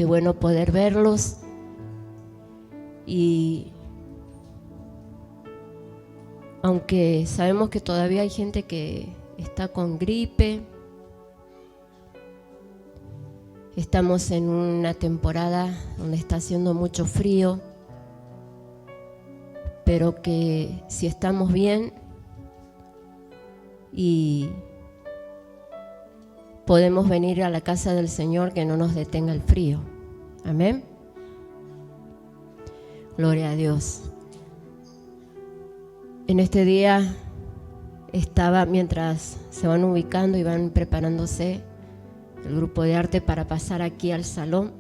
Qué bueno poder verlos. Y aunque sabemos que todavía hay gente que está con gripe, estamos en una temporada donde está haciendo mucho frío, pero que si estamos bien y podemos venir a la casa del Señor, que no nos detenga el frío. Amén. Gloria a Dios. En este día estaba, mientras se van ubicando y van preparándose el grupo de arte para pasar aquí al salón,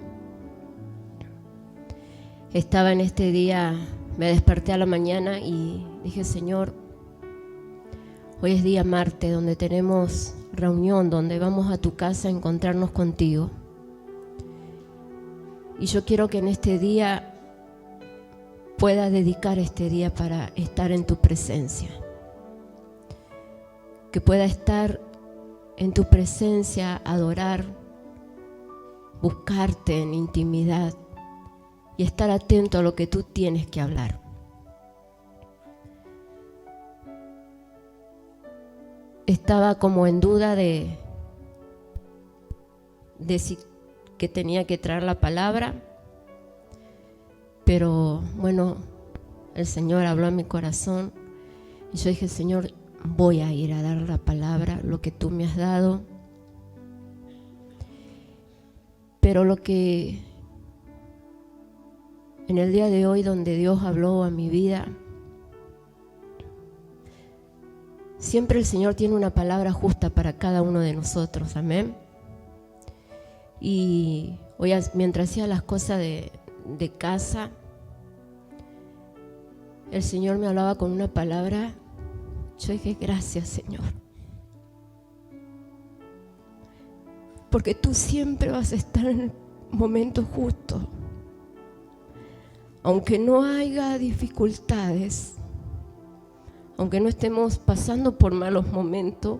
estaba en este día, me desperté a la mañana y dije: Señor, hoy es día martes, donde tenemos reunión, donde vamos a tu casa a encontrarnos contigo. Y yo quiero que en este día pueda dedicar este día para estar en tu presencia. Que pueda estar en tu presencia, adorar, buscarte en intimidad y estar atento a lo que tú tienes que hablar. Estaba como en duda de si que tenía que traer la palabra, pero bueno, el Señor habló a mi corazón y yo dije: Señor, voy a ir a dar la palabra, lo que tú me has dado. Pero lo que en el día de hoy, donde Dios habló a mi vida, siempre el Señor tiene una palabra justa para cada uno de nosotros, amén. Y hoy, mientras hacía las cosas de casa, el Señor me hablaba con una palabra. Yo dije: gracias, Señor, porque tú siempre vas a estar en el momento justo. Aunque no haya dificultades, aunque no estemos pasando por malos momentos,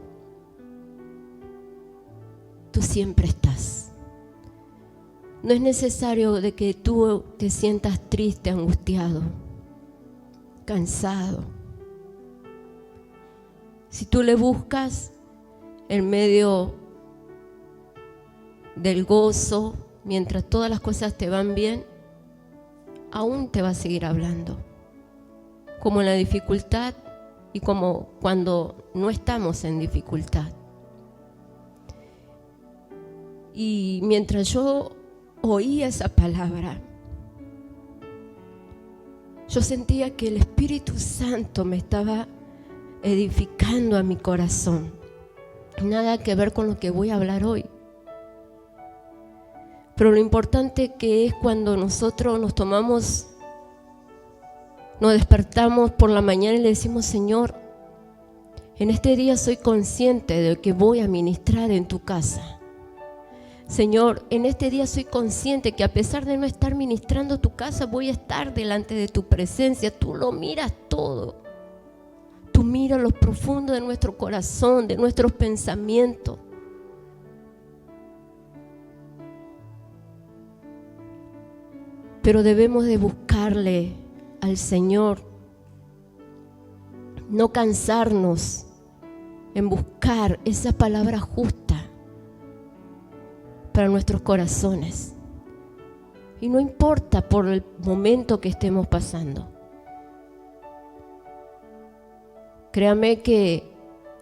tú siempre estás. No es necesario de que tú te sientas triste, angustiado, cansado. Si tú le buscas en medio del gozo, mientras todas las cosas te van bien, aún te va a seguir hablando. Como en la dificultad y como cuando no estamos en dificultad. Y mientras yo oía esa palabra, yo sentía que el Espíritu Santo me estaba edificando a mi corazón. Nada que ver con lo que voy a hablar hoy. Pero lo importante que es cuando nosotros nos despertamos por la mañana y le decimos: Señor, en este día soy consciente de que voy a ministrar en tu casa. Señor, en este día soy consciente que a pesar de no estar ministrando tu casa, voy a estar delante de tu presencia. Tú lo miras todo. Tú miras lo profundo de nuestro corazón, de nuestros pensamientos. Pero debemos de buscarle al Señor, no cansarnos en buscar esa palabra justa para nuestros corazones. Y no importa por el momento que estemos pasando. Créame que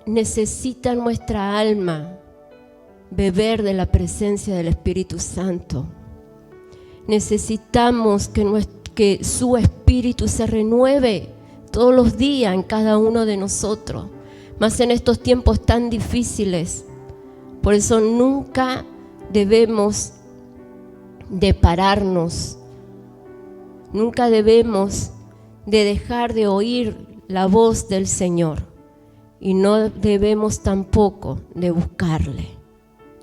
necesita nuestra alma beber de la presencia del Espíritu Santo. Necesitamos que su Espíritu se renueve todos los días en cada uno de nosotros, más en estos tiempos tan difíciles. Por eso nunca debemos de pararnos, nunca debemos de dejar de oír la voz del Señor, y no debemos tampoco de buscarle,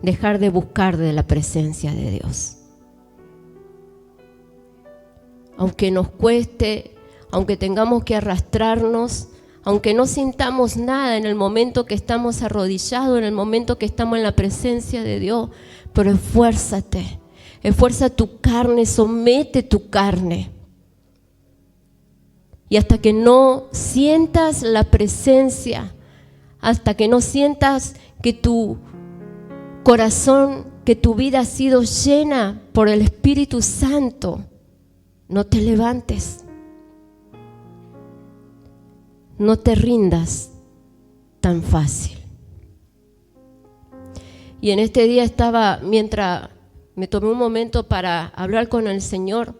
dejar de buscar de la presencia de Dios. Aunque nos cueste, aunque tengamos que arrastrarnos, aunque no sintamos nada en el momento que estamos arrodillados, en el momento que estamos en la presencia de Dios, pero esfuérzate esfuerza tu carne, somete tu carne. Y hasta que no sientas la presencia, hasta que no sientas que tu corazón, que tu vida ha sido llena por el Espíritu Santo, no te levantes. No te rindas tan fácil. Y en este día mientras me tomé un momento para hablar con el Señor,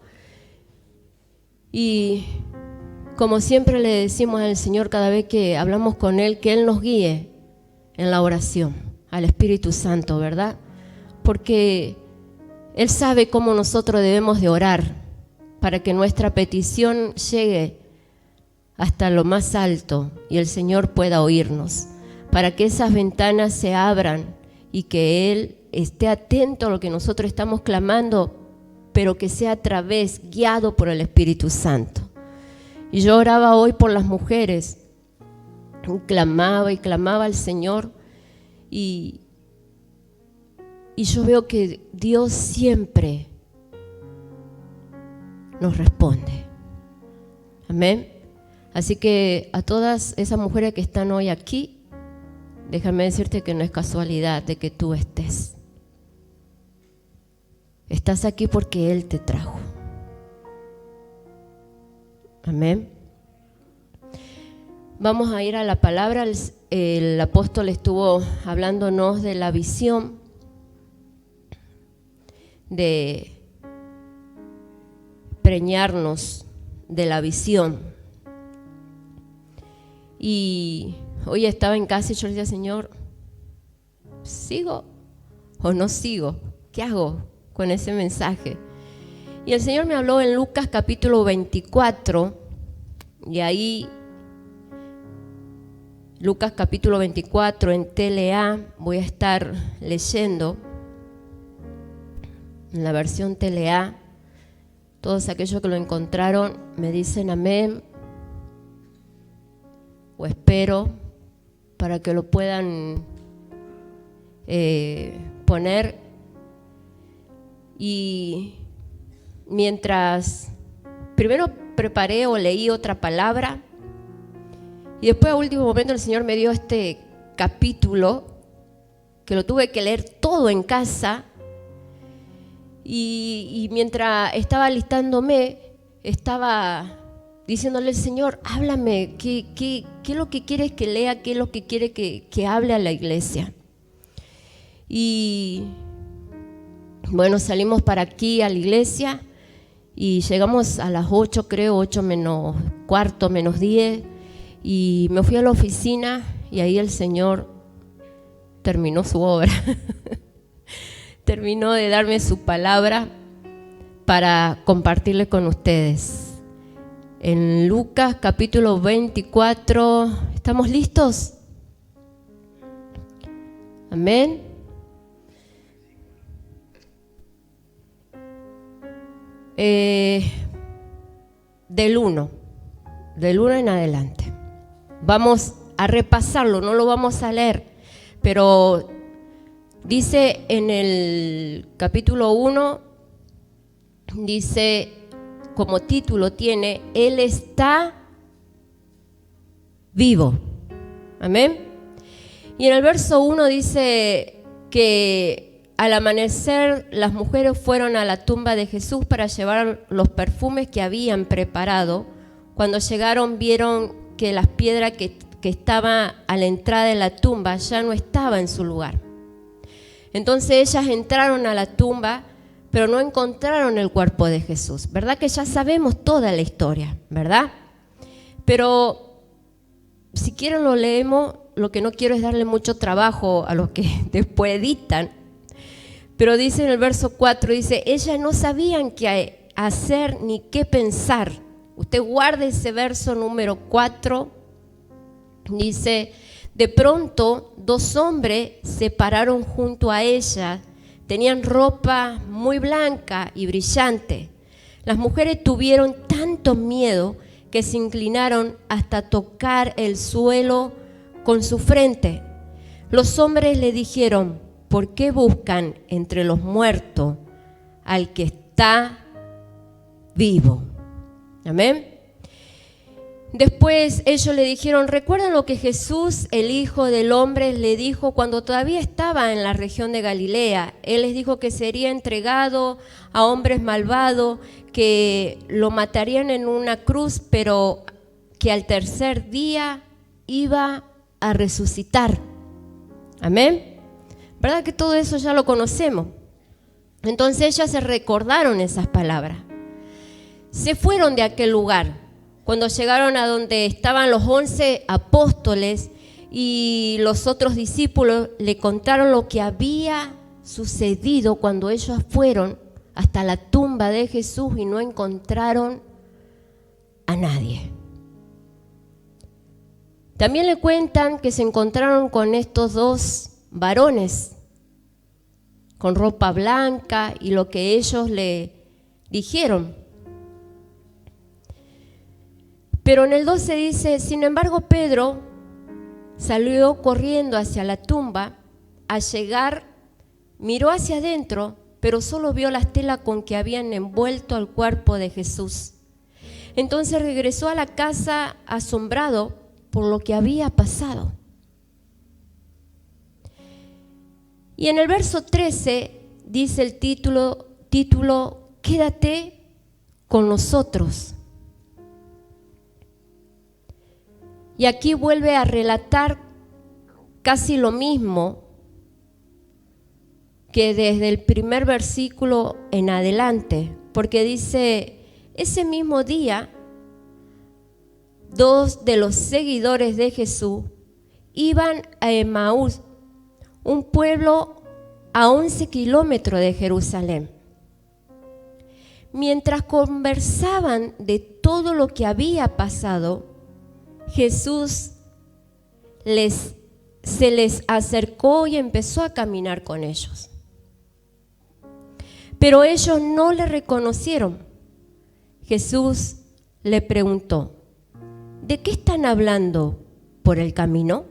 y como siempre le decimos al Señor cada vez que hablamos con Él, que Él nos guíe en la oración, al Espíritu Santo, ¿verdad? Porque Él sabe cómo nosotros debemos de orar para que nuestra petición llegue hasta lo más alto y el Señor pueda oírnos, para que esas ventanas se abran y que Él esté atento a lo que nosotros estamos clamando, pero que sea a través, guiado por el Espíritu Santo. Y yo oraba hoy por las mujeres, y clamaba al Señor, y yo veo que Dios siempre nos responde. Amén. Así que a todas esas mujeres que están hoy aquí, déjame decirte que no es casualidad de que tú estés. Estás aquí porque Él te trajo. Amén. Vamos a ir a la palabra. El apóstol estuvo hablándonos de la visión, de preñarnos de la visión. Y hoy estaba en casa y yo le decía, Señor, ¿sigo o no sigo? ¿Qué hago con ese mensaje? Y el Señor me habló en Lucas capítulo 24, y ahí, Lucas capítulo 24 en TLA, voy a estar leyendo, en la versión TLA. Todos aquellos que lo encontraron me dicen amén, o espero, para que lo puedan poner. Y mientras primero preparé o leí otra palabra, y después a último momento el Señor me dio este capítulo que lo tuve que leer todo en casa, y mientras estaba alistándome estaba diciéndole al Señor, háblame, ¿qué es lo que quieres que lea? ¿Qué es lo que quiere que hable a la iglesia? Y bueno, salimos para aquí a la iglesia y llegamos a las 8, creo, 8 menos cuarto, menos 10, y me fui a la oficina y ahí el Señor terminó su obra. Terminó de darme su palabra para compartirle con ustedes. En Lucas capítulo 24, ¿estamos listos? Amén. Del 1 en adelante. Vamos a repasarlo, no lo vamos a leer, pero dice en el capítulo 1, dice, como título tiene, Él está vivo. Amén. Y en el verso 1 dice que al amanecer las mujeres fueron a la tumba de Jesús para llevar los perfumes que habían preparado. Cuando llegaron vieron que las piedras que estaban a la entrada de la tumba ya no estaban en su lugar. Entonces ellas entraron a la tumba, pero no encontraron el cuerpo de Jesús. ¿Verdad que ya sabemos toda la historia, verdad? Pero si quieren lo leemos, lo que no quiero es darle mucho trabajo a los que después editan. Pero dice en el verso 4, dice, ellas no sabían qué hacer ni qué pensar. Usted guarde ese verso número 4. Dice, de pronto 2 hombres se pararon junto a ella. Tenían ropa muy blanca y brillante. Las mujeres tuvieron tanto miedo que se inclinaron hasta tocar el suelo con su frente. Los hombres le dijeron, ¿por qué buscan entre los muertos al que está vivo. Amén. Después ellos le dijeron, ¿recuerdan lo que Jesús, el Hijo del Hombre, le dijo cuando todavía estaba en la región de Galilea? Él les dijo que sería entregado a hombres malvados, que lo matarían en una cruz, pero que al tercer día iba a resucitar. Amén. ¿Verdad que todo eso ya lo conocemos? Entonces ellas se recordaron esas palabras. Se fueron de aquel lugar. Cuando llegaron a donde estaban los 11 apóstoles y los otros discípulos, le contaron lo que había sucedido cuando ellos fueron hasta la tumba de Jesús y no encontraron a nadie. También le cuentan que se encontraron con estos dos varones con ropa blanca y lo que ellos le dijeron. Pero en el 12 dice, sin embargo, Pedro salió corriendo hacia la tumba. Al llegar, miró hacia adentro, pero solo vio las telas con que habían envuelto al cuerpo de Jesús. Entonces regresó a la casa asombrado por lo que había pasado. Y en el verso 13 dice el título, quédate con nosotros. Y aquí vuelve a relatar casi lo mismo que desde el primer versículo en adelante, porque dice, ese mismo día, dos de los seguidores de Jesús iban a Emaús, un pueblo a 11 kilómetros de Jerusalén. Mientras conversaban de todo lo que había pasado, Jesús se les acercó y empezó a caminar con ellos. Pero ellos no le reconocieron. Jesús le preguntó, ¿de qué están hablando por el camino?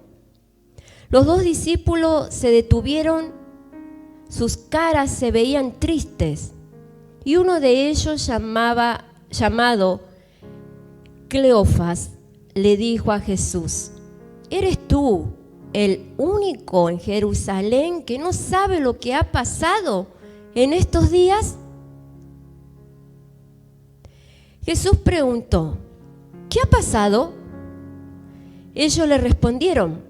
Los dos discípulos se detuvieron, sus caras se veían tristes, y uno de ellos, llamado Cleofas, le dijo a Jesús, ¿eres tú el único en Jerusalén que no sabe lo que ha pasado en estos días? Jesús preguntó, ¿qué ha pasado? Ellos le respondieron,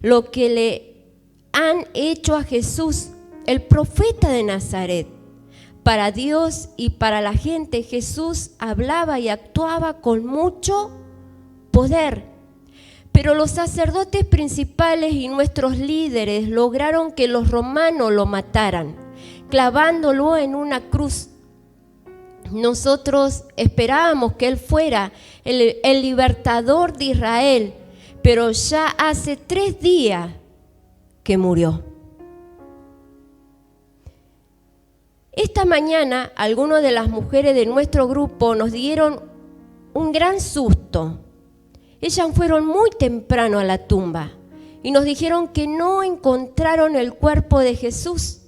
lo que le han hecho a Jesús, el profeta de Nazaret. Para Dios y para la gente, Jesús hablaba y actuaba con mucho poder. Pero los sacerdotes principales y nuestros líderes lograron que los romanos lo mataran, clavándolo en una cruz. Nosotros esperábamos que Él fuera el libertador de Israel, pero ya hace 3 días que murió. Esta mañana, algunas de las mujeres de nuestro grupo nos dieron un gran susto. Ellas fueron muy temprano a la tumba y nos dijeron que no encontraron el cuerpo de Jesús.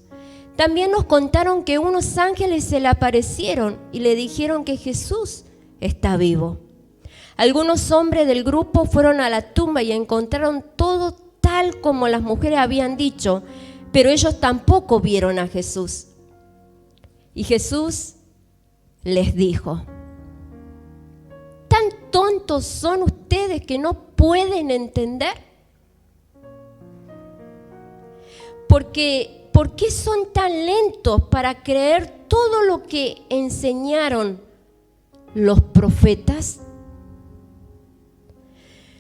También nos contaron que unos ángeles se le aparecieron y le dijeron que Jesús está vivo. Algunos hombres del grupo fueron a la tumba y encontraron todo tal como las mujeres habían dicho, pero ellos tampoco vieron a Jesús. Y Jesús les dijo, ¿tan tontos son ustedes que no pueden entender? ¿Por qué son tan lentos para creer todo lo que enseñaron los profetas?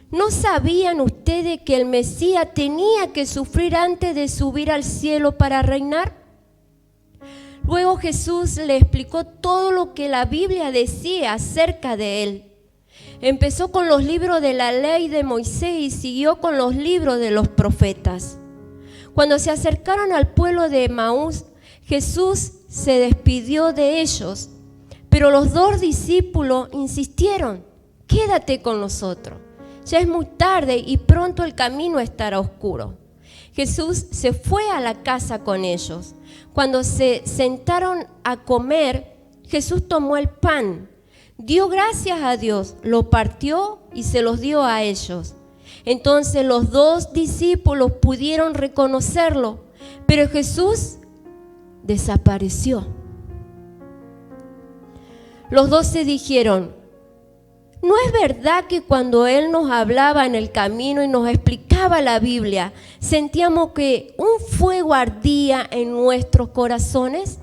¿No sabían ustedes que el Mesías tenía que sufrir antes de subir al cielo para reinar? Luego Jesús le explicó todo lo que la Biblia decía acerca de él. Empezó con los libros de la ley de Moisés y siguió con los libros de los profetas. Cuando se acercaron al pueblo de Emaús, Jesús se despidió de ellos, pero los 2 discípulos insistieron, quédate con nosotros. Ya es muy tarde y pronto el camino estará oscuro. Jesús se fue a la casa con ellos. Cuando se sentaron a comer, Jesús tomó el pan, dio gracias a Dios, lo partió y se los dio a ellos. Entonces los 2 discípulos pudieron reconocerlo, pero Jesús desapareció. Los 12 dijeron: ¿no es verdad que cuando Él nos hablaba en el camino y nos explicaba la Biblia, sentíamos que un fuego ardía en nuestros corazones?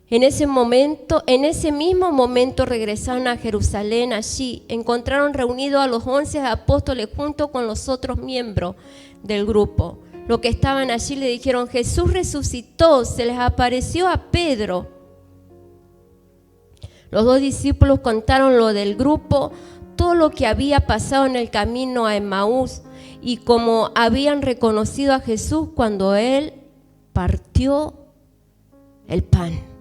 En ese mismo momento regresaron a Jerusalén. Allí encontraron reunidos a los 11 apóstoles junto con los otros miembros del grupo. Los que estaban allí le dijeron: Jesús resucitó, se les apareció a Pedro. Los 2 discípulos contaron lo del grupo, todo lo que había pasado en el camino a Emaús y cómo habían reconocido a Jesús cuando Él partió el pan.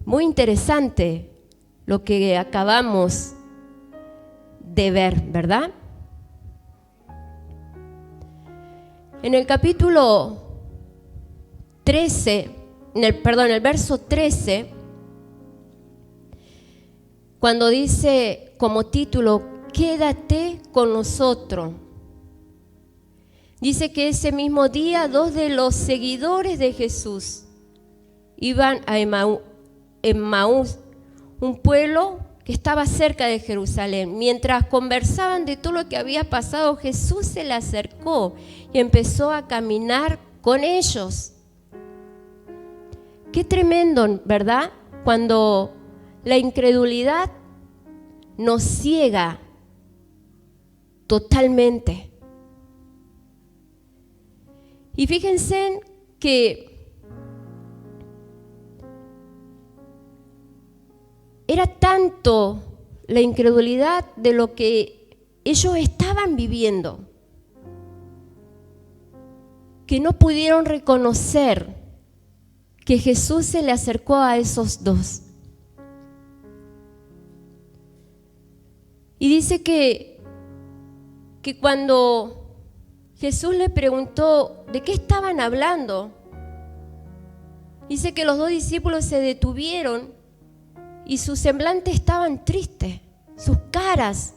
Muy interesante lo que acabamos de ver, ¿verdad? En el capítulo 13, el verso 13, cuando dice como título, quédate con nosotros, dice que ese mismo día 2 de los seguidores de Jesús iban a Emaús, un pueblo que estaba cerca de Jerusalén. Mientras conversaban de todo lo que había pasado, Jesús se le acercó y empezó a caminar con ellos. Qué tremendo, ¿verdad? Cuando la incredulidad nos ciega totalmente. Y fíjense que era tanto la incredulidad de lo que ellos estaban viviendo que no pudieron reconocer que Jesús se le acercó a esos 2. Y dice que cuando Jesús le preguntó de qué estaban hablando, dice que los 2 discípulos se detuvieron y sus semblantes estaban tristes, sus caras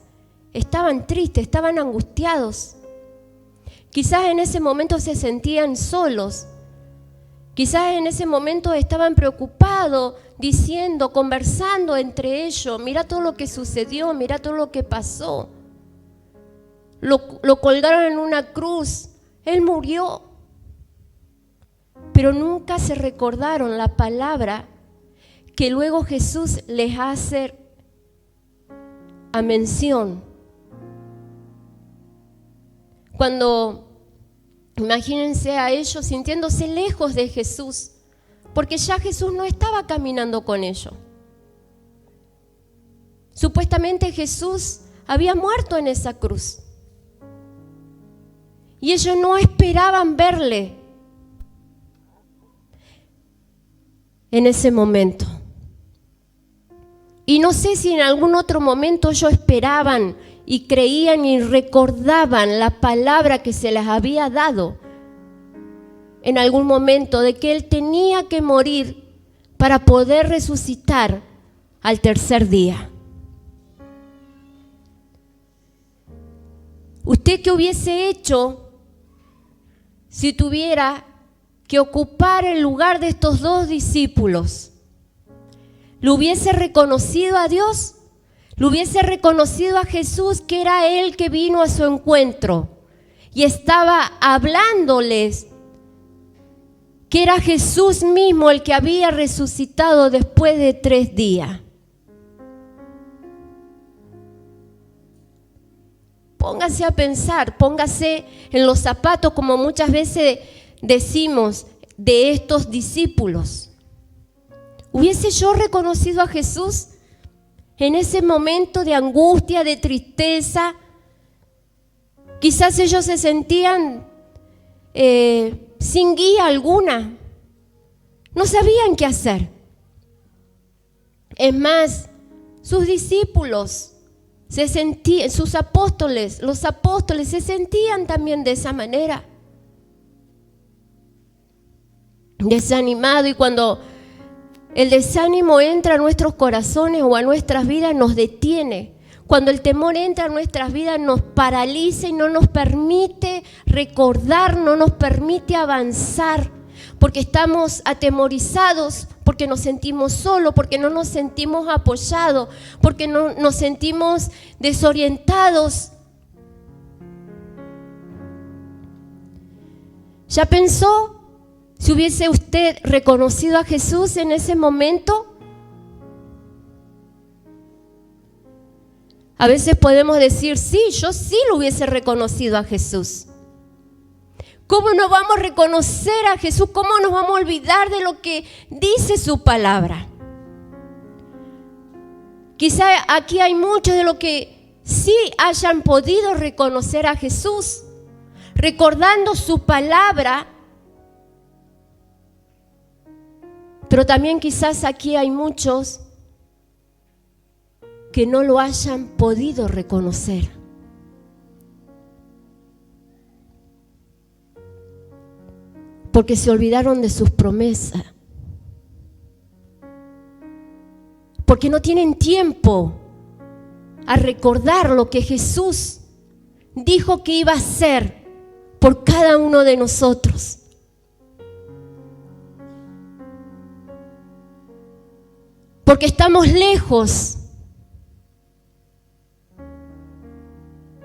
estaban tristes, estaban angustiados. Quizás en ese momento se sentían solos, quizás en ese momento estaban preocupados, diciendo, conversando entre ellos: mira todo lo que sucedió, mira todo lo que pasó. Lo colgaron en una cruz, Él murió. Pero nunca se recordaron la palabra que luego Jesús les hace a mención. Cuando, imagínense a ellos sintiéndose lejos de Jesús, porque ya Jesús no estaba caminando con ellos. Supuestamente Jesús había muerto en esa cruz. Y ellos no esperaban verle en ese momento. Y no sé si en algún otro momento ellos esperaban y creían y recordaban la palabra que se les había dado en algún momento de que Él tenía que morir para poder resucitar al tercer día. ¿Usted qué hubiese hecho si tuviera que ocupar el lugar de estos 2 discípulos? ¿Lo hubiese reconocido a Dios? ¿Lo hubiese reconocido a Jesús, que era Él que vino a su encuentro y estaba hablándoles, que era Jesús mismo el que había resucitado después de 3 días? Póngase a pensar, póngase en los zapatos, como muchas veces decimos, de estos discípulos. ¿Hubiese yo reconocido a Jesús en ese momento de angustia, de tristeza? Quizás ellos se sentían sin guía alguna, no sabían qué hacer. Es más, sus discípulos sus apóstoles, los apóstoles se sentían también de esa manera, desanimado. Y cuando el desánimo entra a nuestros corazones o a nuestras vidas, nos detiene. Cuando el temor entra a nuestras vidas, nos paraliza y no nos permite recordar, no nos permite avanzar, porque estamos atemorizados, porque nos sentimos solos, porque no nos sentimos apoyados, porque no nos sentimos desorientados. ¿Ya pensó si hubiese usted reconocido a Jesús en ese momento? A veces podemos decir, sí, yo sí lo hubiese reconocido a Jesús. ¿Cómo no vamos a reconocer a Jesús? ¿Cómo nos vamos a olvidar de lo que dice su palabra? Quizá aquí hay muchos de los que sí hayan podido reconocer a Jesús, recordando su palabra, pero también quizás aquí hay muchos que no lo hayan podido reconocer. Porque se olvidaron de sus promesas. Porque no tienen tiempo a recordar lo que Jesús dijo que iba a hacer por cada uno de nosotros. Porque estamos lejos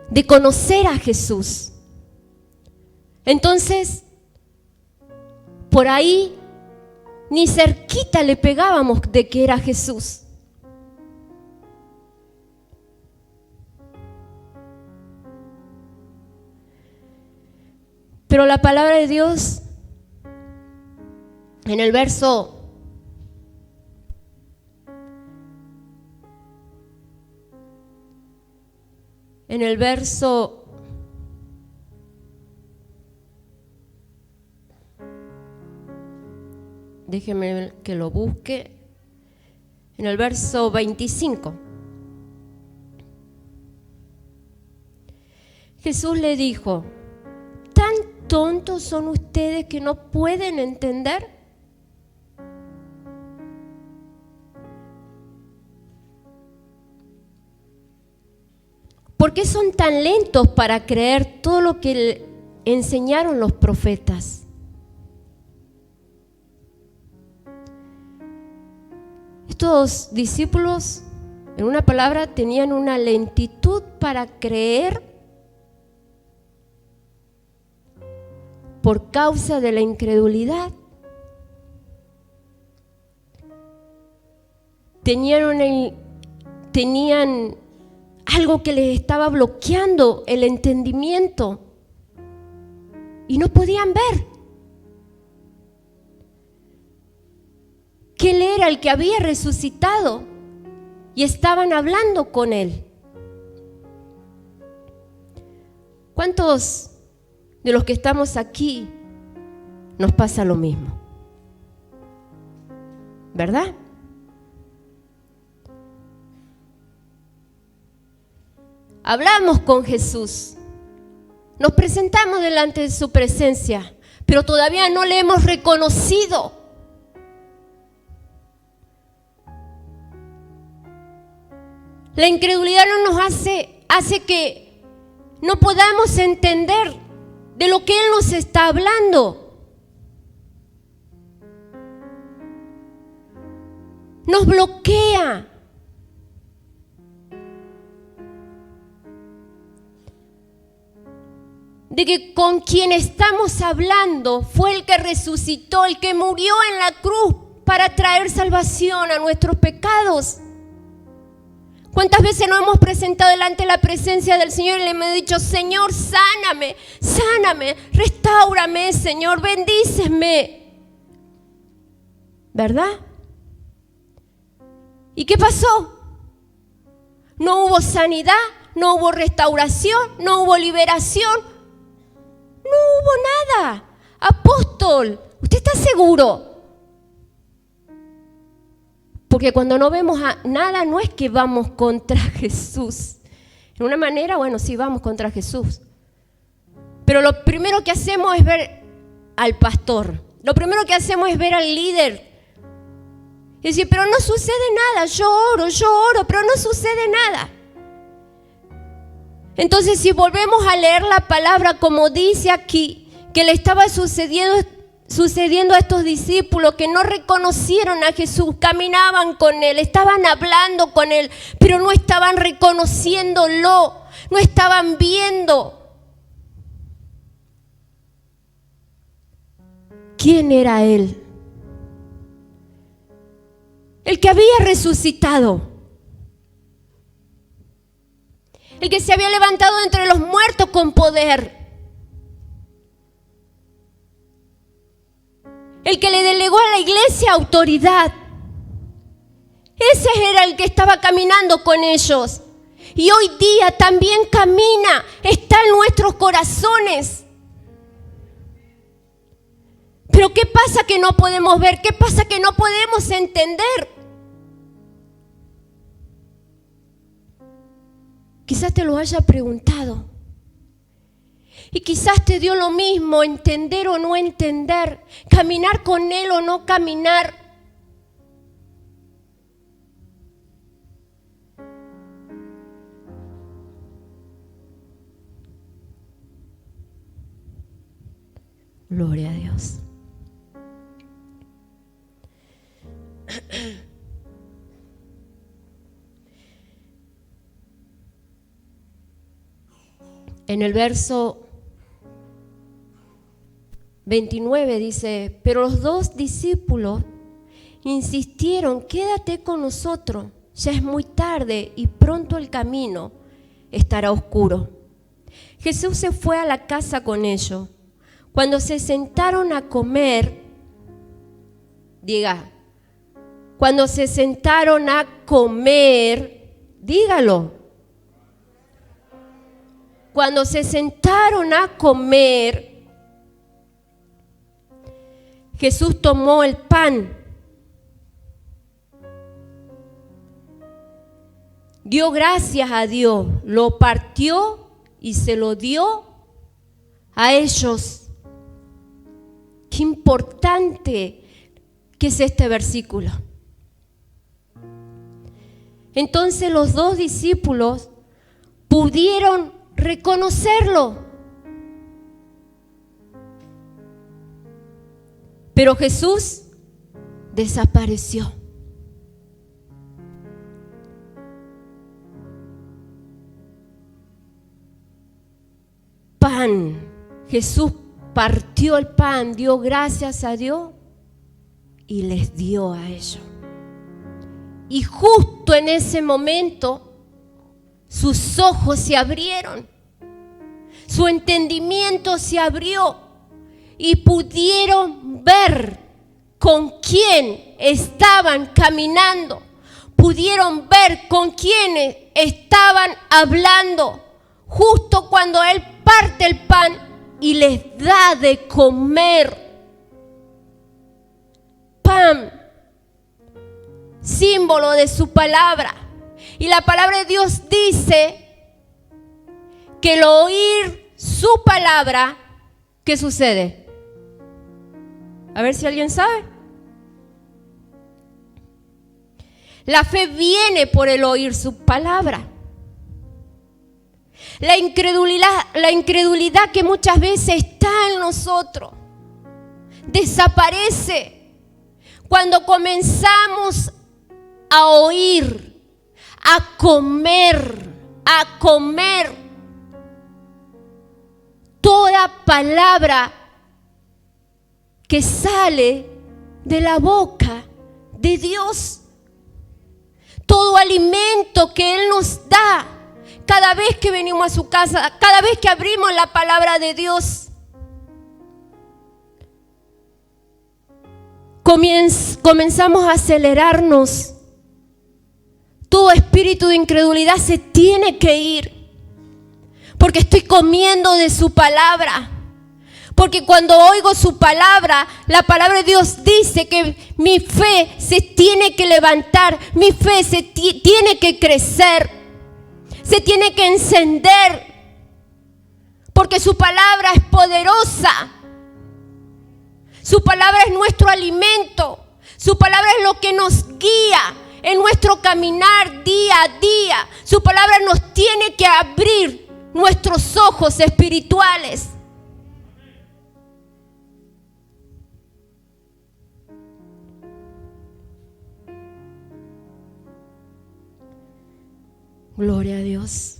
de conocer a Jesús. Entonces, por ahí ni cerquita le pegábamos de que era Jesús. Pero la palabra de Dios en el verso déjeme que lo busque, en el verso 25. Jesús le dijo, ¿tan tontos son ustedes que no pueden entender? ¿Por qué son tan lentos para creer todo lo que enseñaron los profetas? Estos discípulos, en una palabra, tenían una lentitud para creer por causa de la incredulidad. Tenían algo que les estaba bloqueando el entendimiento y no podían ver que Él era el que había resucitado y estaban hablando con Él. ¿Cuántos de los que estamos aquí nos pasa lo mismo? ¿Verdad? Hablamos con Jesús, nos presentamos delante de su presencia, pero todavía no le hemos reconocido. La incredulidad no nos hace que no podamos entender de lo que Él nos está hablando. Nos bloquea. De que con quien estamos hablando fue el que resucitó, el que murió en la cruz para traer salvación a nuestros pecados. ¿Cuántas veces nos hemos presentado delante de la presencia del Señor y le hemos dicho, Señor, sáname, sáname, restáurame, Señor, bendíceme? ¿Verdad? ¿Y qué pasó? No hubo sanidad, no hubo restauración, no hubo liberación, no hubo nada. Apóstol, ¿usted está seguro? Porque cuando no vemos nada, no es que vamos contra Jesús, En una manera, bueno, sí, vamos contra Jesús. Pero lo primero que hacemos es ver al pastor. Lo primero que hacemos es ver al líder. Y decir, pero no sucede nada, yo oro, pero no sucede nada. Entonces, si volvemos a leer la palabra como dice aquí, que le estaba sucediendo a estos discípulos que no reconocieron a Jesús, caminaban con Él, estaban hablando con Él, pero no estaban reconociéndolo, no estaban viendo quién era Él. El que había resucitado, el que se había levantado entre los muertos con poder, el que le delegó a la iglesia autoridad. Ese era el que estaba caminando con ellos. Y hoy día también camina, está en nuestros corazones. Pero ¿qué pasa que no podemos ver? ¿Qué pasa que no podemos entender? Quizás te lo haya preguntado. Y quizás te dio lo mismo entender o no entender, caminar con Él o no caminar. Gloria a Dios. En el verso 29 dice, pero los dos discípulos insistieron, quédate con nosotros, ya es muy tarde y pronto el camino estará oscuro. Jesús se fue a la casa con ellos. Cuando se sentaron a comer, cuando se sentaron a comer, dígalo. Cuando se sentaron a comer, Jesús tomó el pan, dio gracias a Dios, lo partió y se lo dio a ellos. Qué importante que es este versículo. Entonces los dos discípulos pudieron reconocerlo. Pero Jesús desapareció. Pan. Jesús partió el pan, dio gracias a Dios y les dio a ellos. Y justo en ese momento sus ojos se abrieron, su entendimiento se abrió y pudieron ver con quién estaban caminando, pudieron ver con quién estaban hablando, justo cuando Él parte el pan y les da de comer. Pan, símbolo de su palabra. Y la palabra de Dios dice que el oír su palabra, ¿qué sucede? A ver si alguien sabe. La fe viene por el oír su palabra. La incredulidad que muchas veces está en nosotros desaparece cuando comenzamos a oír, a comer toda palabra que sale de la boca de Dios, todo alimento que Él nos da cada vez que venimos a su casa, cada vez que abrimos la palabra de Dios. Comenzamos a acelerarnos. Todo espíritu de incredulidad se tiene que ir, porque estoy comiendo de su palabra. Porque cuando oigo su palabra, la palabra de Dios dice que mi fe se tiene que levantar, mi fe se tiene que crecer. se tiene que encender, porque su palabra es poderosa. Su palabra es nuestro alimento. Su palabra es lo que nos guía en nuestro caminar día a día. Su palabra nos tiene que abrir nuestros ojos espirituales. Gloria a Dios.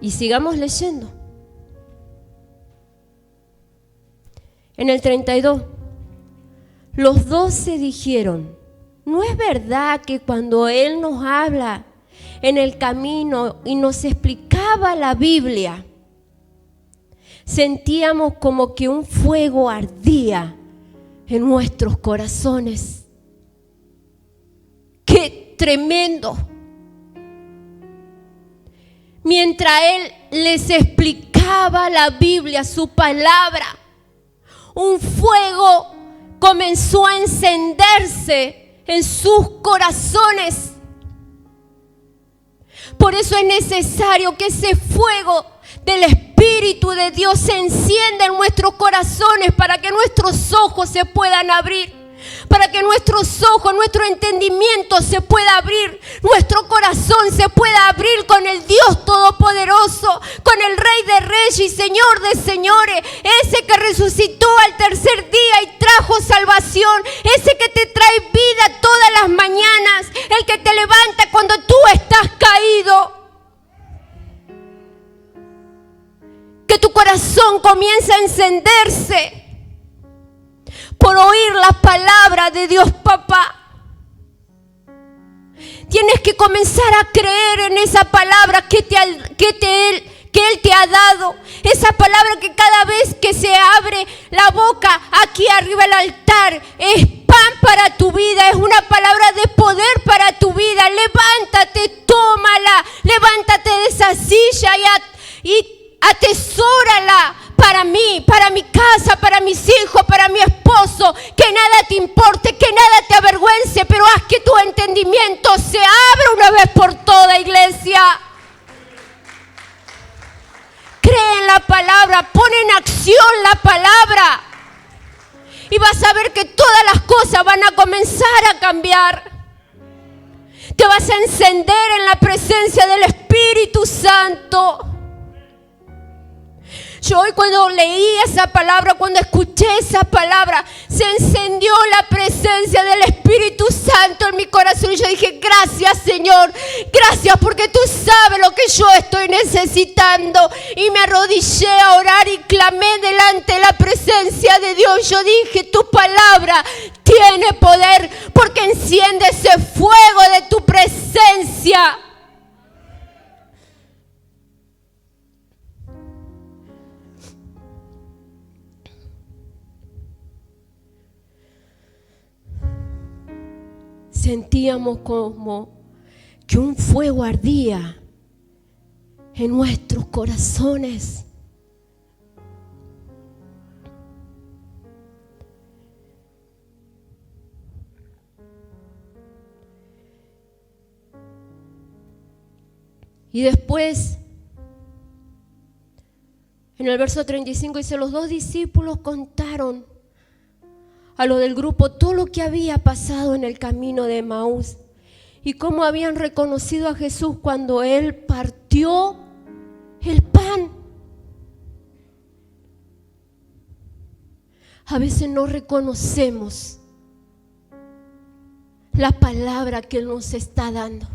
Y sigamos leyendo. En el 32, los 12 dijeron: ¿no es verdad que cuando Él nos habla en el camino y nos explicaba la Biblia, sentíamos como que un fuego ardía en nuestros corazones? ¡Qué tremendo! Mientras Él les explicaba la Biblia, su palabra, un fuego comenzó a encenderse en sus corazones. Por eso es necesario que ese fuego del Espíritu de Dios se encienda en nuestros corazones para que nuestros ojos se puedan abrir. Para que nuestros ojos, nuestro entendimiento se pueda abrir, nuestro corazón se pueda abrir con el Dios Todopoderoso, con el Rey de Reyes y Señor de Señores, ese que resucitó al tercer día y trajo salvación, ese que te trae vida todas las mañanas, el que te levanta cuando tú estás caído. Que tu corazón comience a encenderse por oír la palabra de Dios, papá. Tienes que comenzar a creer en esa palabra que Él te ha dado. Esa palabra que cada vez que se abre la boca aquí arriba del altar es pan para tu vida, es una palabra de poder para tu vida. Levántate, tómala, levántate de esa silla y atesórala. Para mí, para mi casa, para mis hijos, para mi esposo, que nada te importe, que nada te avergüence, pero haz que tu entendimiento se abra una vez por toda, iglesia. Cree en la palabra, pon en acción la palabra y vas a ver que todas las cosas van a comenzar a cambiar. Te vas a encender en la presencia del Espíritu Santo. Yo hoy cuando leí esa palabra, cuando escuché esa palabra, se encendió la presencia del Espíritu Santo en mi corazón. Y yo dije: gracias, Señor, gracias porque tú sabes lo que yo estoy necesitando. Y me arrodillé a orar y clamé delante de la presencia de Dios. Yo dije: tu palabra tiene poder porque enciende ese fuego de tu presencia. Sentíamos como que un fuego ardía en nuestros corazones. Y después, en el verso 35 dice: los dos discípulos contaron a lo del grupo todo lo que había pasado en el camino de Emaús y cómo habían reconocido a Jesús cuando Él partió el pan. A veces no reconocemos la palabra que Él nos está dando,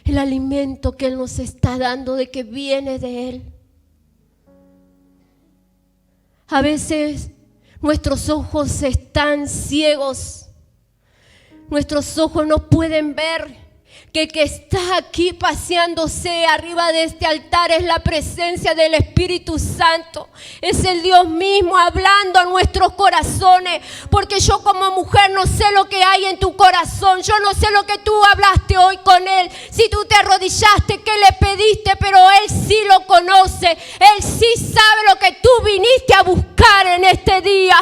el alimento que Él nos está dando, de que viene de Él. A veces nuestros ojos están ciegos. Nuestros ojos no pueden ver que el que está aquí paseándose arriba de este altar es la presencia del Espíritu Santo. Es el Dios mismo hablando a nuestros corazones. Porque yo como mujer no sé lo que hay en tu corazón. Yo no sé lo que tú hablaste hoy con Él. Si tú te arrodillaste, ¿qué le pediste? Pero Él sí lo conoce. Él sí sabe lo que tú viniste a buscar en este día.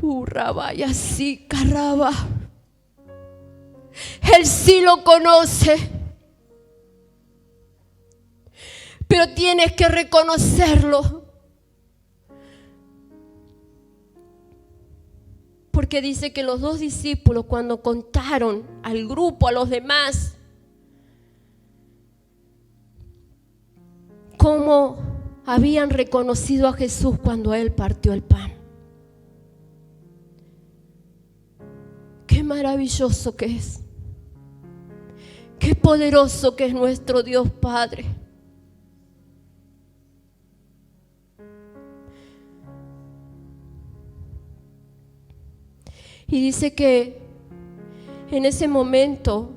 Rabaya, sí, carraba. Él sí lo conoce. Pero tienes que reconocerlo. Porque dice que los dos discípulos, cuando contaron al grupo, a los demás, cómo habían reconocido a Jesús cuando Él partió el pan. Qué maravilloso que es. Qué poderoso que es nuestro Dios Padre. Y dice que en ese momento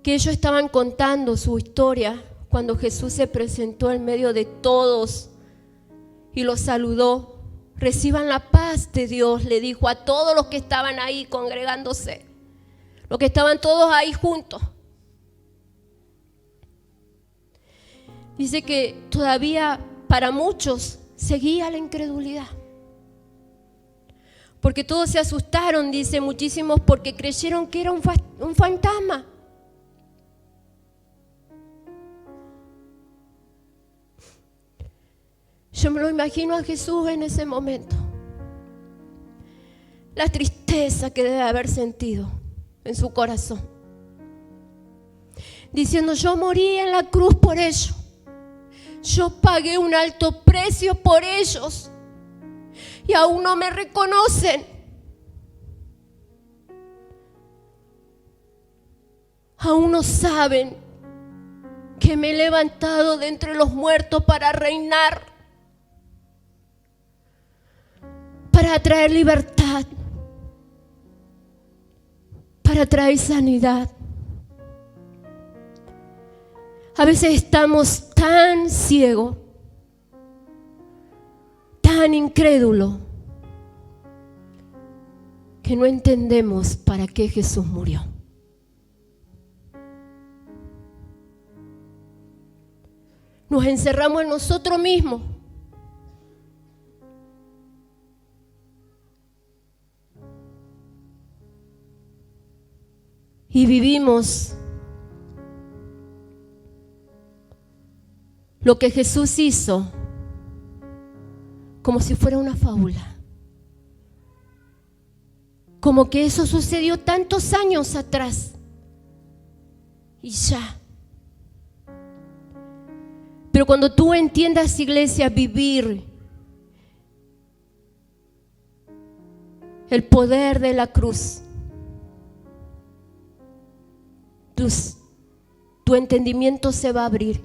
que ellos estaban contando su historia, cuando Jesús se presentó en medio de todos y los saludó, reciban la paz de Dios, le dijo a todos los que estaban ahí congregándose, los que estaban todos ahí juntos. Dice que todavía para muchos seguía la incredulidad. Porque todos se asustaron, dice, muchísimos, porque creyeron que era un fantasma. Yo me lo imagino a Jesús en ese momento. La tristeza que debe haber sentido en su corazón. Diciendo, yo morí en la cruz por ellos. Yo pagué un alto precio por ellos. Y aún no me reconocen. Aún no saben que me he levantado de entre los muertos para reinar, para traer libertad, para traer sanidad. A veces estamos tan ciegos, tan incrédulo, que no entendemos para qué Jesús murió. Nos encerramos en nosotros mismos. Y vivimos lo que Jesús hizo como si fuera una fábula. Como que eso sucedió tantos años atrás. Y ya. Pero cuando tú entiendas, iglesia, vivir el poder de la cruz, tu entendimiento se va a abrir.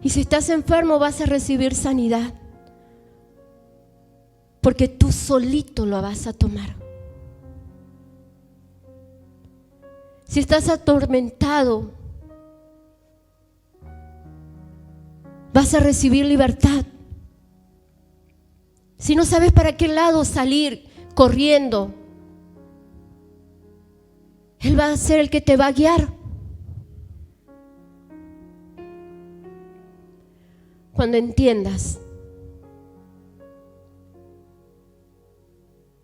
Y si estás enfermo, vas a recibir sanidad. Porque tú solito lo vas a tomar. Si estás atormentado, vas a recibir libertad. Si no sabes para qué lado salir corriendo, Él va a ser el que te va a guiar. Cuando entiendas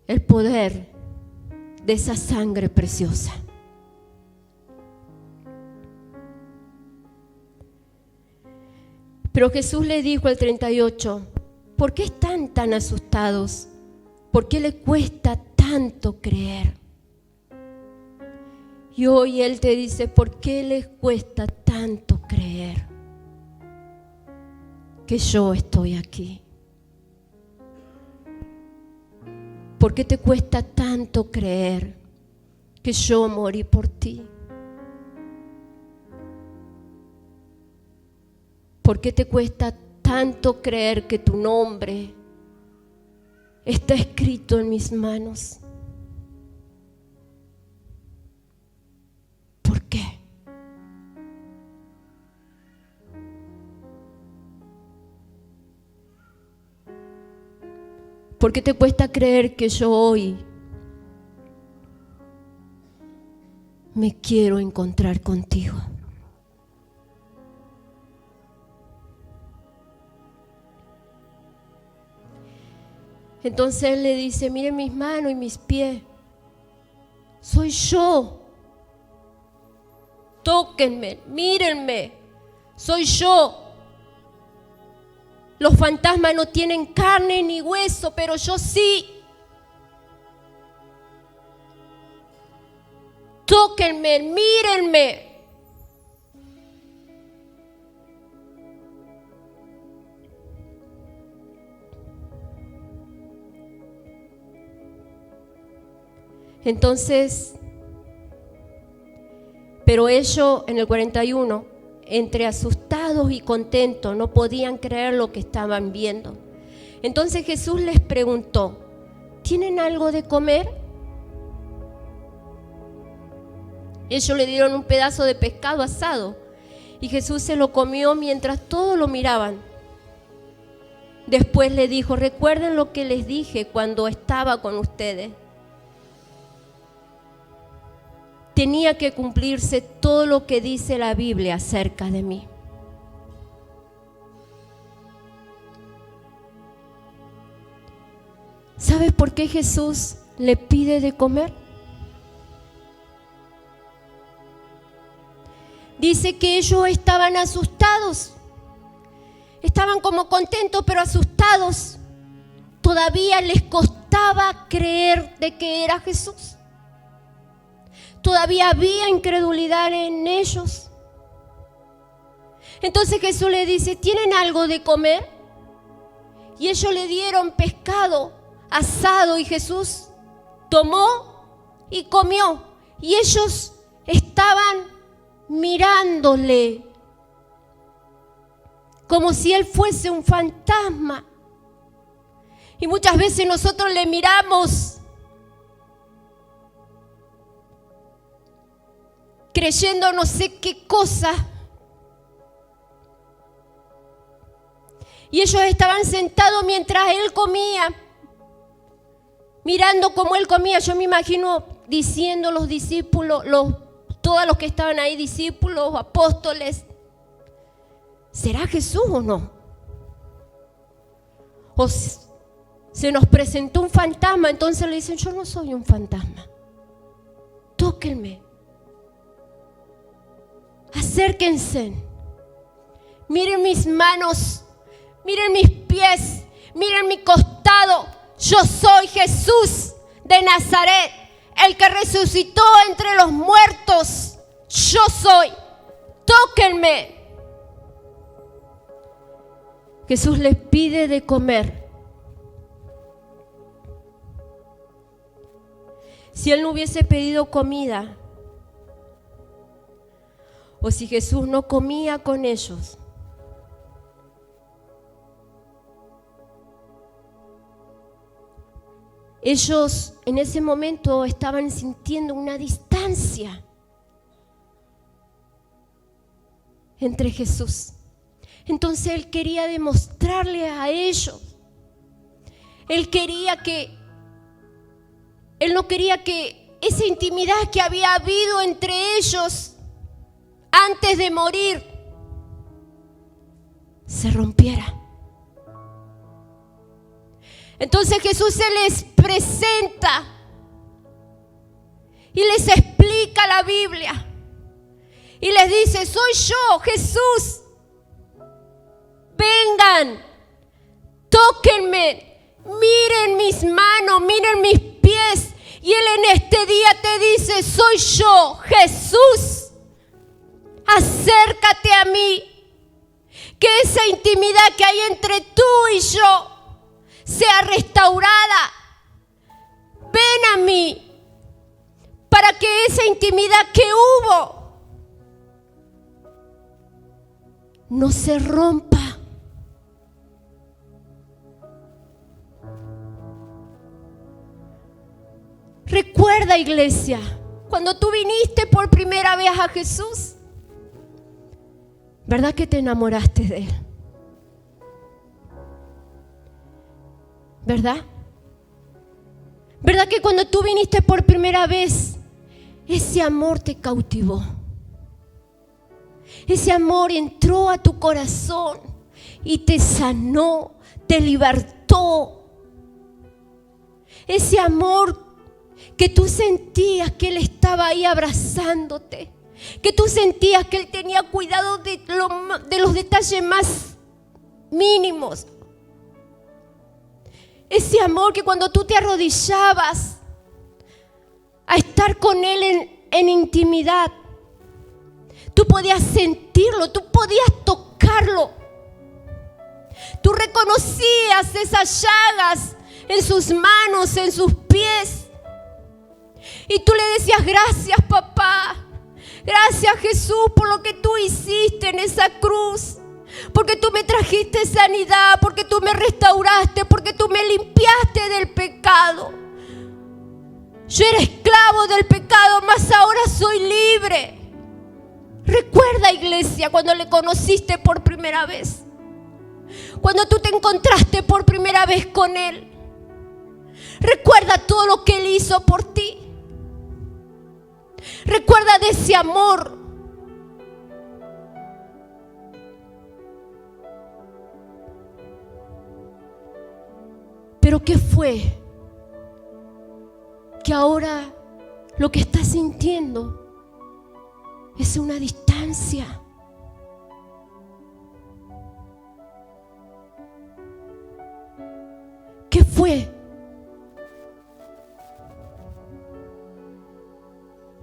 el poder de esa sangre preciosa. Pero Jesús le dijo al 38, ¿por qué están tan asustados? ¿Por qué les cuesta tanto creer? Y hoy Él te dice, ¿por qué les cuesta tanto creer que yo estoy aquí? ¿Por qué te cuesta tanto creer que yo morí por ti? ¿Por qué te cuesta tanto creer que tu nombre está escrito en mis manos? ¿Por qué? ¿Por qué te cuesta creer que yo hoy me quiero encontrar contigo? Entonces él le dice, miren mis manos y mis pies, soy yo. Tóquenme, mírenme, soy yo. Los fantasmas no tienen carne ni hueso, pero yo sí. Tóquenme, mírenme. Entonces, pero ellos en el 41, entre asustados y contentos, no podían creer lo que estaban viendo. Entonces Jesús les preguntó, ¿tienen algo de comer? Ellos le dieron un pedazo de pescado asado y Jesús se lo comió mientras todos lo miraban. Después le dijo, recuerden lo que les dije cuando estaba con ustedes. Tenía que cumplirse todo lo que dice la Biblia acerca de mí. ¿Sabes por qué Jesús le pide de comer? Dice que ellos estaban asustados. Estaban como contentos, pero asustados. Todavía les costaba creer de que era Jesús. Todavía había incredulidad en ellos. Entonces Jesús le dice, ¿tienen algo de comer? Y ellos le dieron pescado asado y Jesús tomó y comió. Y ellos estaban mirándole como si él fuese un fantasma. Y muchas veces nosotros le miramos creyendo no sé qué cosa. Y ellos estaban sentados mientras él comía, mirando cómo él comía. Yo me imagino diciendo los discípulos, todos los que estaban ahí, discípulos, apóstoles, ¿será Jesús o no? O se nos presentó un fantasma, entonces le dicen, yo no soy un fantasma. Tóquenme. Acérquense. Miren mis manos, miren mis pies, miren mi costado. Yo soy Jesús de Nazaret, el que resucitó entre los muertos. Yo soy. Tóquenme. Jesús les pide de comer. Si él no hubiese pedido comida, o si Jesús no comía con ellos, ellos en ese momento estaban sintiendo una distancia entre Jesús. Entonces él quería demostrarle a ellos. Él no quería que esa intimidad que había habido entre ellos antes de morir se rompiera. Entonces Jesús se les presenta y les explica la Biblia y les dice, soy yo, Jesús. Vengan, tóquenme, miren mis manos, miren mis pies. Y Él en este día te dice, soy yo, Jesús. Acércate a mí. Que esa intimidad que hay entre tú y yo sea restaurada. Ven a mí para que esa intimidad que hubo no se rompa. Recuerda, iglesia, cuando tú viniste por primera vez a Jesús, ¿verdad que te enamoraste de Él? ¿Verdad? ¿Verdad que cuando tú viniste por primera vez, ese amor te cautivó? Ese amor entró a tu corazón y te sanó, te libertó. Ese amor que tú sentías que Él estaba ahí abrazándote, que tú sentías que Él tenía cuidado de los detalles más mínimos. Ese amor que cuando tú te arrodillabas a estar con Él en intimidad, tú podías sentirlo, tú podías tocarlo. Tú reconocías esas llagas en sus manos, en sus pies. Y tú le decías: gracias, papá. Gracias, Jesús, por lo que tú hiciste en esa cruz. Porque tú me trajiste sanidad, porque tú me restauraste, porque tú me limpiaste del pecado. Yo era esclavo del pecado, mas ahora soy libre. Recuerda, iglesia, cuando le conociste por primera vez. Cuando tú te encontraste por primera vez con Él. Recuerda todo lo que Él hizo por ti. Recuerda de ese amor. Pero ¿qué fue? Que ahora lo que estás sintiendo es una distancia. ¿Qué fue?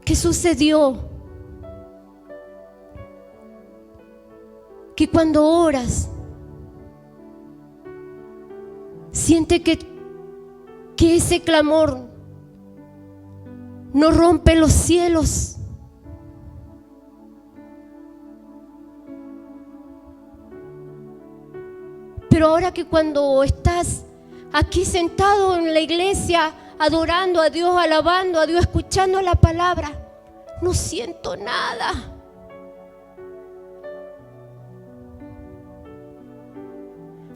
¿Qué sucedió? Que cuando oras, siente que ese clamor no rompe los cielos. Pero ahora que cuando estás aquí sentado en la iglesia, adorando a Dios, alabando a Dios, escuchando la palabra, no siento nada.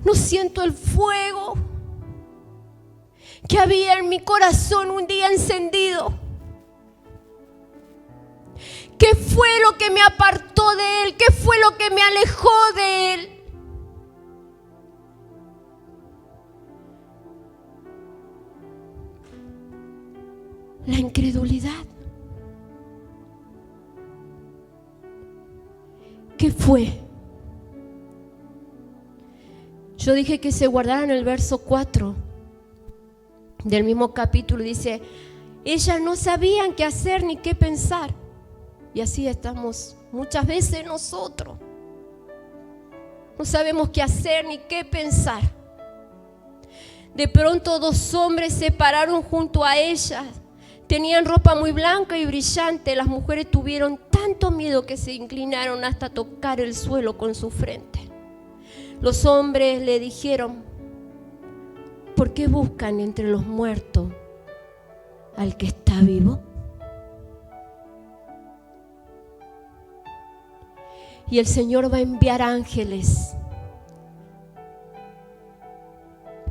No siento el fuego que había en mi corazón un día encendido. ¿Qué fue lo que me apartó de Él? ¿Qué fue lo que me alejó de Él? La incredulidad. ¿Qué fue? Yo dije que se guardaran el verso 4 del mismo capítulo. Dice: ellas no sabían qué hacer ni qué pensar. Y así estamos muchas veces nosotros. No sabemos qué hacer ni qué pensar. De pronto 2 hombres se pararon junto a ellas. Tenían ropa muy blanca y brillante. Las mujeres tuvieron tanto miedo que se inclinaron hasta tocar el suelo con su frente. Los hombres le dijeron: ¿por qué buscan entre los muertos al que está vivo? Y el Señor va a enviar ángeles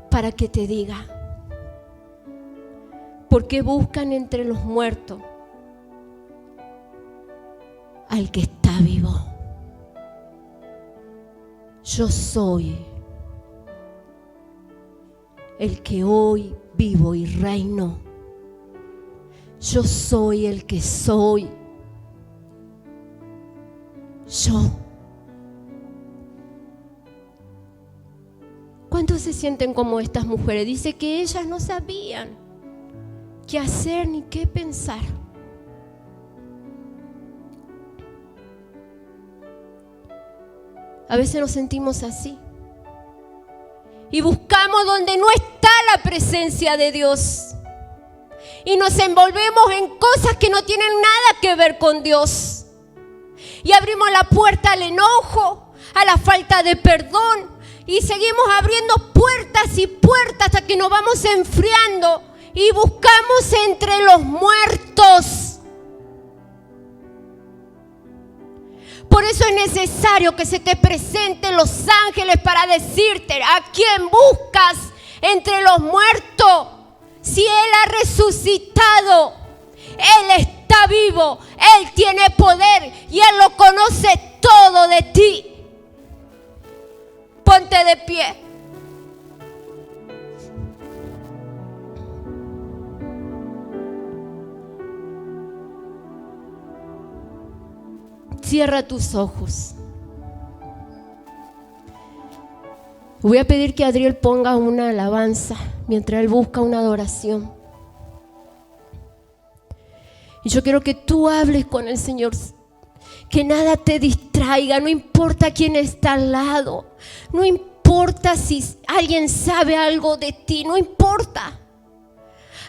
para que te diga: ¿por qué buscan entre los muertos al que está vivo? Yo soy el que hoy vivo y reino. Yo soy el que soy. Yo. ¿Cuántos se sienten como estas mujeres? Dice que ellas no sabían qué hacer ni qué pensar. A veces nos sentimos así y buscamos donde no está la presencia de Dios y nos envolvemos en cosas que no tienen nada que ver con Dios y abrimos la puerta al enojo, a la falta de perdón y seguimos abriendo puertas y puertas hasta que nos vamos enfriando y buscamos entre los muertos. Por eso es necesario que se te presenten los ángeles para decirte a quién buscas entre los muertos. Si Él ha resucitado, Él está vivo, Él tiene poder y Él lo conoce todo de ti. Ponte de pie. Cierra tus ojos. Voy a pedir que Adriel ponga una alabanza mientras él busca una adoración. Y yo quiero que tú hables con el Señor. Que nada te distraiga, no importa quién está al lado. No importa si alguien sabe algo de ti, no importa.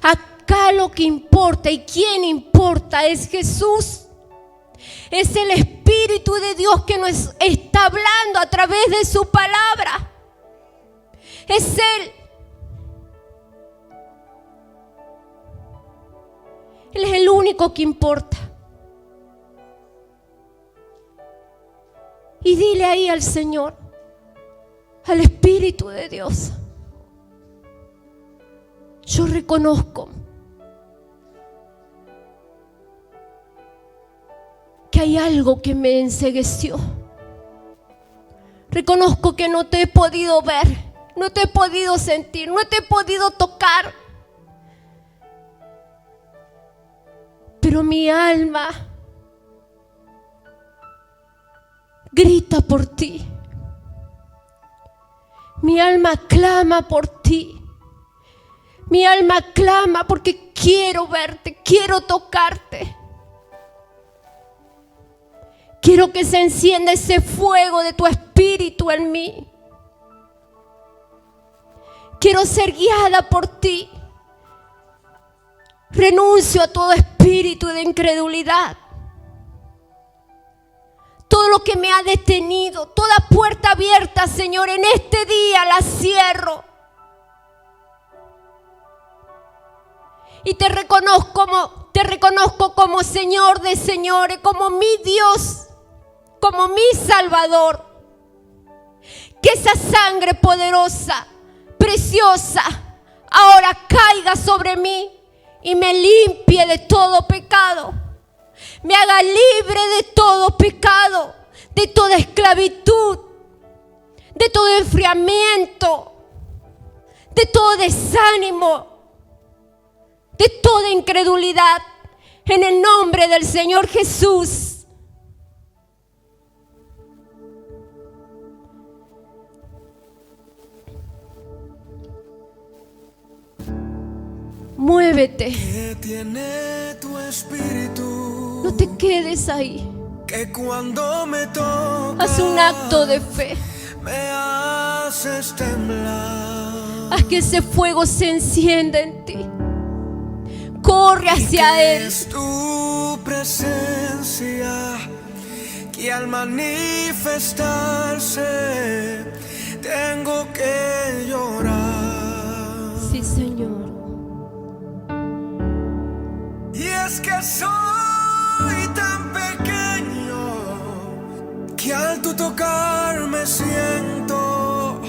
Acá lo que importa y quién importa es Jesús. Es el Espíritu de Dios que nos está hablando a través de su palabra. Es Él. Él es el único que importa. Y dile ahí al Señor, al Espíritu de Dios: yo reconozco que hay algo que me encegueció. Reconozco que no te he podido ver, no te he podido sentir, no te he podido tocar. Pero mi alma grita por ti. Mi alma clama por ti. Mi alma clama porque quiero verte, quiero tocarte. Quiero que se encienda ese fuego de tu espíritu en mí. Quiero ser guiada por ti. Renuncio a todo espíritu de incredulidad. Todo lo que me ha detenido, toda puerta abierta, Señor, en este día la cierro. Y te reconozco como Señor de señores, como mi Dios, como mi Salvador. Que esa sangre poderosa, preciosa, ahora caiga sobre mí y me limpie de todo pecado. Me haga libre de todo pecado, de toda esclavitud, de todo enfriamiento, de todo desánimo, de toda incredulidad. En el nombre del Señor Jesús. Muévete. Que tiene tu espíritu. No te quedes ahí. Que cuando me tocas, haz un acto de fe. Me haces temblar. Haz que ese fuego se encienda en ti. Corre hacia Él. Es tu presencia que al manifestarse tengo que llorar. Sí, Señor. Y es que soy tan pequeño que al tu tocarme siento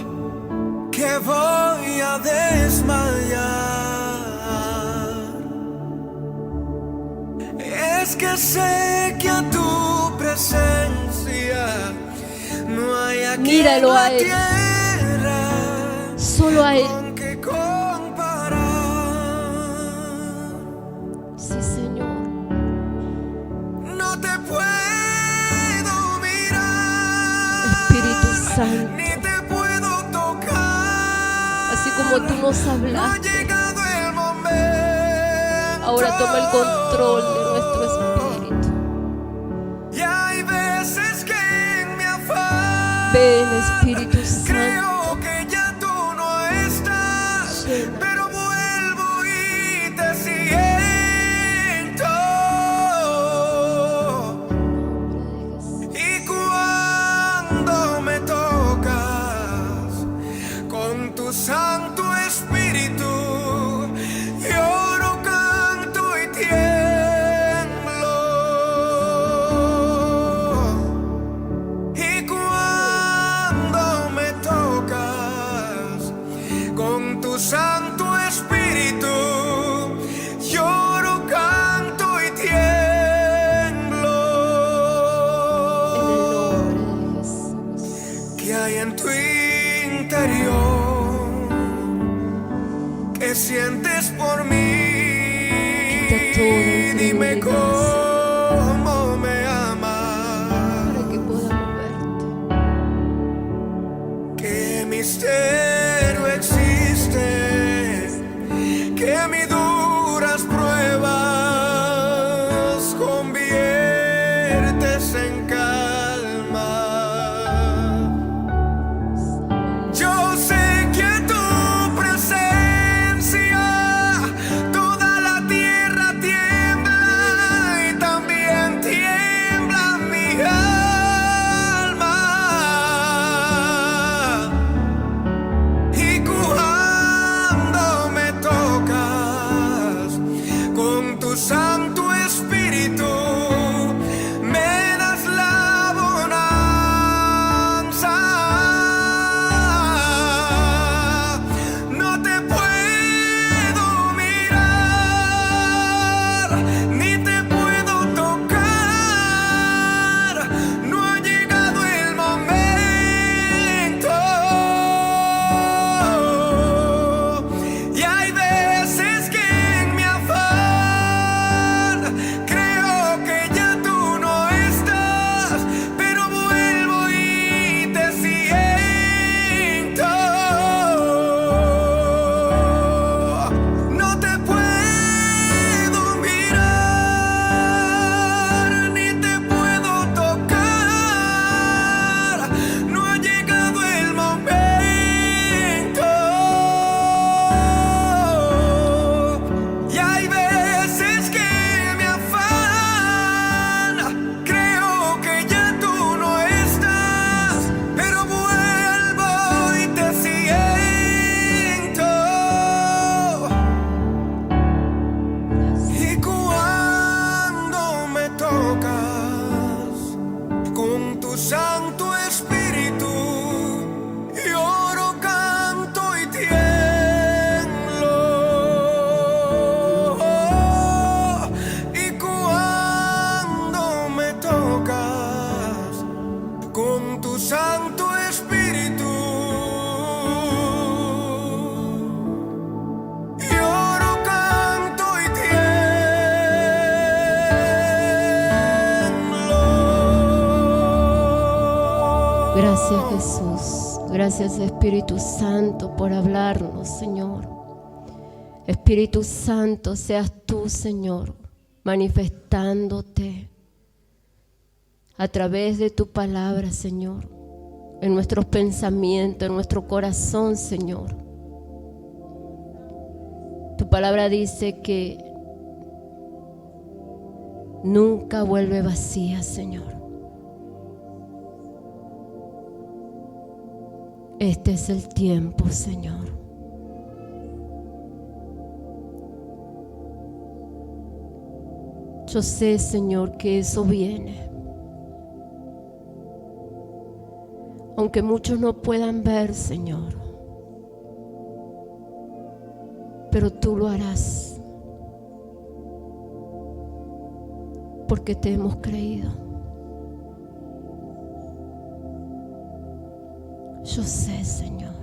que voy a desmayar. Es que sé que a tu presencia no hay aquí míralo en la a Él. tierra Solo a Él. con que comparar. Sí, Señor. No te puedo mirar, Espíritu Santo, ni te puedo tocar. así como tú nos No ha hablaste, llegado el momento. ahora toma el control de nuestro espíritu. Y hay veces que en mi afán Ven, Espíritu Santo. creo que ya tú no estás, pero vuelvo y te siento. Y cuando me tocas con tu Santo Espíritu, lloro, canto y tiemblo. Y cuando me tocas con tu Santo Espíritu, lloro, canto y tiemblo. En el nombre de Jesús. ¿Qué hay en tu interior? ¿Qué sientes por mí? Quita toda Dime incredulidad. cómo me amas. misterio existe que mis duras pruebas conviertes en calma. Yo sé que tu presencia toda la tierra tiembla y también tiembla mi alma. Y cuando me tocas con tu Santo Espíritu, me das la bonanza. No te puedo mirar, ni te puedo tocar. No ha llegado el momento. Y hay veces que en mi afán creo que ya tú no estás, pero vuelvo y te siento. No te puedo mirar, ni te puedo tocar. No ha llegado el momento. Y hay veces que mi afán creo que ya tú no estás, pero vuelvo y te siento. Y cuando me tocas con tu Santo Espíritu, lloro, canto y tiemblo. Y cuando me tocas con tu Santo Espíritu, lloro, canto y tiemblo. Gracias, Jesús. Gracias, Espíritu Santo, por hablarnos, Señor. Espíritu Santo, seas tú, Señor, manifestándote a través de tu palabra, Señor, en nuestros pensamientos, en nuestro corazón, Señor. Tu palabra dice que nunca vuelve vacía, Señor. Este es el tiempo, Señor. Yo sé, Señor, que eso viene. Aunque muchos no puedan ver, Señor, pero tú lo harás, porque te hemos creído. Yo sé, Señor.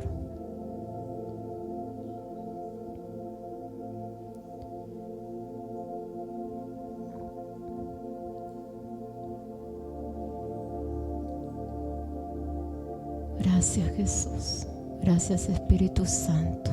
Gracias, Jesús. Gracias, Espíritu Santo.